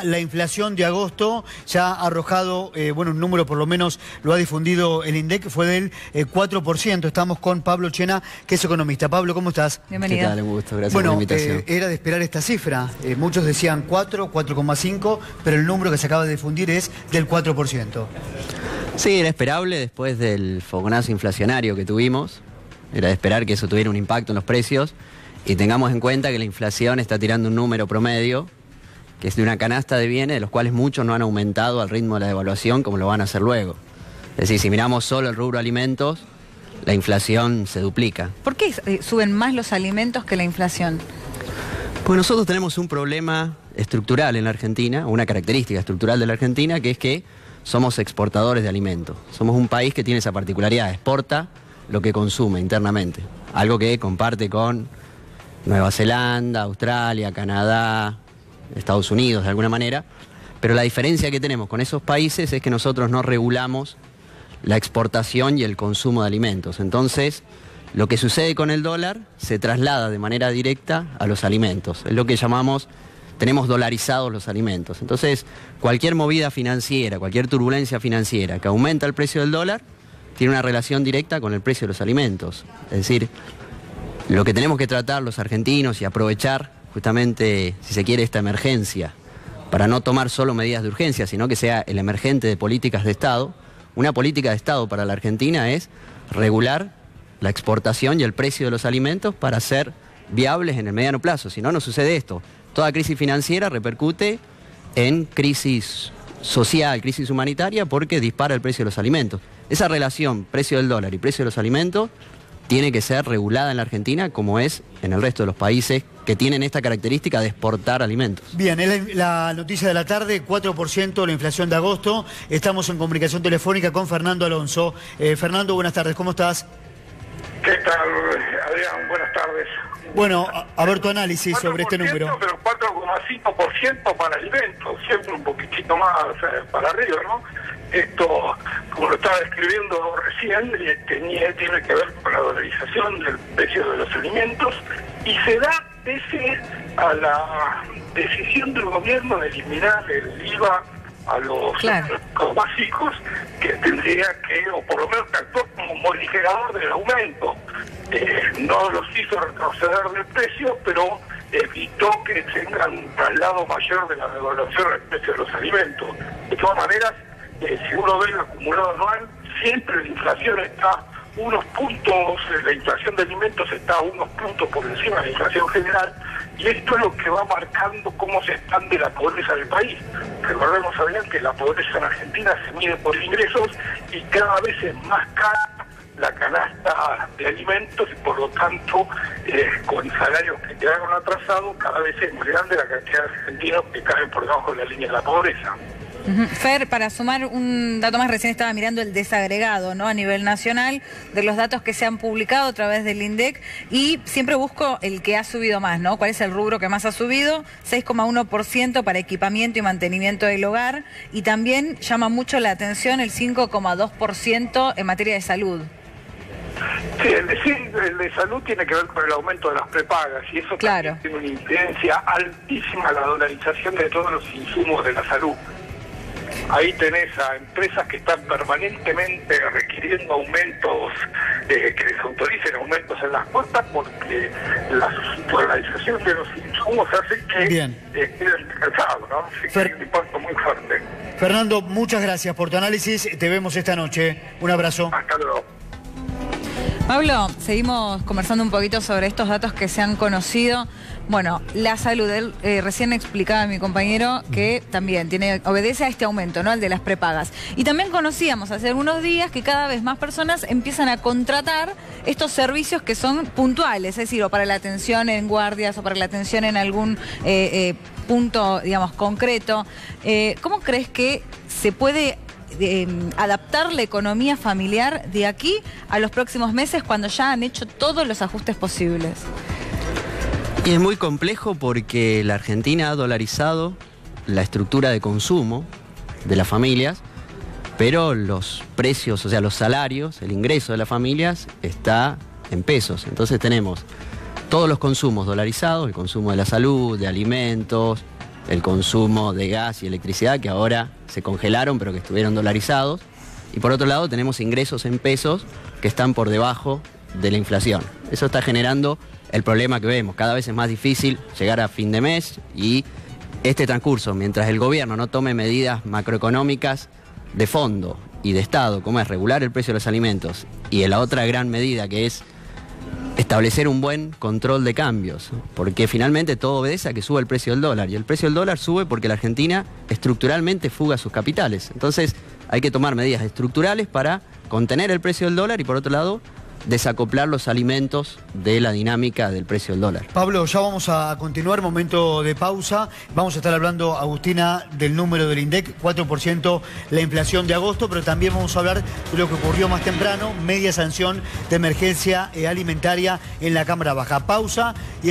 economía, la inflación de agosto ya ha arrojado, bueno, un número por lo menos lo ha difundido el INDEC, fue del 4%. Estamos con Pablo Chena, que es economista. Pablo, ¿cómo estás? Bienvenido. ¿Qué tal? Un gusto, gracias por la invitación. Era de esperar esta cifra. Muchos decían 4, 4,5, pero el número que se acaba de difundir es del 4%. Sí, era esperable después del fogonazo inflacionario que tuvimos. Era de esperar que eso tuviera un impacto en los precios. Y tengamos en cuenta que la inflación está tirando un número promedio, que es de una canasta de bienes, de los cuales muchos no han aumentado al ritmo de la devaluación como lo van a hacer luego. Es decir, si miramos solo el rubro alimentos, la inflación se duplica. ¿Por qué suben más los alimentos que la inflación? Pues nosotros tenemos un problema estructural en la Argentina, una característica estructural de la Argentina, que es que somos exportadores de alimentos. Somos un país que tiene esa particularidad, exporta lo que consume internamente. Algo que comparte con Nueva Zelanda, Australia, Canadá, Estados Unidos de alguna manera, pero la diferencia que tenemos con esos países es que nosotros no regulamos la exportación y el consumo de alimentos. Entonces, lo que sucede con el dólar se traslada de manera directa a los alimentos. Es lo que llamamos, tenemos dolarizados los alimentos. Entonces, cualquier movida financiera, cualquier turbulencia financiera que aumenta el precio del dólar, tiene una relación directa con el precio de los alimentos. Es decir, lo que tenemos que tratar los argentinos y aprovechar justamente, si se quiere, esta emergencia, para no tomar solo medidas de urgencia, sino que sea el emergente de políticas de Estado. Una política de Estado para la Argentina es regular la exportación y el precio de los alimentos para ser viables en el mediano plazo. Si no, no sucede esto. Toda crisis financiera repercute en crisis social, crisis humanitaria, porque dispara el precio de los alimentos. Esa relación precio del dólar y precio de los alimentos tiene que ser regulada en la Argentina como es en el resto de los países que tienen esta característica de exportar alimentos. Bien, es la noticia de la tarde, 4% la inflación de agosto. Estamos en comunicación telefónica con Fernando Alonso. Fernando, buenas tardes, ¿cómo estás? ¿Qué tal, Adrián? Buenas tardes. Bueno, a ver tu análisis sobre este número. Pero 4,5% para alimentos, siempre un poquitito más para arriba, ¿no? Esto, como lo estaba describiendo recién, tiene que ver con la dolarización del precio de los alimentos y se da pese a la decisión del gobierno de eliminar el IVA a los básicos, que tendría que, o por lo menos que actuó como modificador del aumento. No los hizo retroceder del precio, pero evitó que tengan un traslado mayor de la devaluación del precio de los alimentos. De todas maneras, si uno ve el acumulado anual, siempre la inflación está unos puntos, la inflación de alimentos está unos puntos por encima de la inflación general, y esto es lo que va marcando cómo se expande la pobreza del país. Recordemos, Adrián, que la pobreza en Argentina se mide por ingresos y cada vez es más cara la canasta de alimentos y por lo tanto con salarios que quedaron atrasados cada vez es más grande la cantidad de argentinos que caen por debajo de la línea de la pobreza. Fer, para sumar un dato más, recién estaba mirando el desagregado, ¿no?, a nivel nacional de los datos que se han publicado a través del INDEC y siempre busco el que ha subido más, ¿no? ¿Cuál es el rubro que más ha subido? 6,1% para equipamiento y mantenimiento del hogar, y también llama mucho la atención el 5,2% en materia de salud. Sí, el de salud tiene que ver con el aumento de las prepagas y eso también tiene una incidencia altísima a la dolarización de todos los insumos de la salud. Ahí tenés a empresas que están permanentemente requiriendo aumentos, que les autoricen aumentos en las cuotas porque la dolarización de los insumos hace que queden cansados, ¿no? Así que hay un impacto muy fuerte. Fernando, muchas gracias por tu análisis. Te vemos esta noche. Un abrazo. Hasta luego. Pablo, seguimos conversando un poquito sobre estos datos que se han conocido. Bueno, la salud, recién explicaba mi compañero que también obedece a este aumento, ¿no?, al de las prepagas. Y también conocíamos hace algunos días que cada vez más personas empiezan a contratar estos servicios que son puntuales, es decir, o para la atención en guardias o para la atención en algún punto, digamos, concreto. ¿Cómo crees que se puede adaptar la economía familiar de aquí a los próximos meses cuando ya han hecho todos los ajustes posibles? Y es muy complejo porque la Argentina ha dolarizado la estructura de consumo de las familias, pero los precios, o sea, los salarios, el ingreso de las familias está en pesos. Entonces tenemos todos los consumos dolarizados, el consumo de la salud, de alimentos, el consumo de gas y electricidad, que ahora se congelaron pero que estuvieron dolarizados. Y por otro lado tenemos ingresos en pesos que están por debajo de la inflación. Eso está generando el problema que vemos. Cada vez es más difícil llegar a fin de mes y este transcurso, mientras el gobierno no tome medidas macroeconómicas de fondo y de Estado, como es regular el precio de los alimentos, y la otra gran medida que es establecer un buen control de cambios, porque finalmente todo obedece a que suba el precio del dólar, y el precio del dólar sube porque la Argentina estructuralmente fuga sus capitales. Entonces hay que tomar medidas estructurales para contener el precio del dólar y por otro lado desacoplar los alimentos de la dinámica del precio del dólar. Pablo, ya vamos a continuar, momento de pausa. Vamos a estar hablando, Agustina, del número del INDEC, 4% la inflación de agosto, pero también vamos a hablar de lo que ocurrió más temprano, media sanción de emergencia alimentaria en la Cámara Baja. Pausa y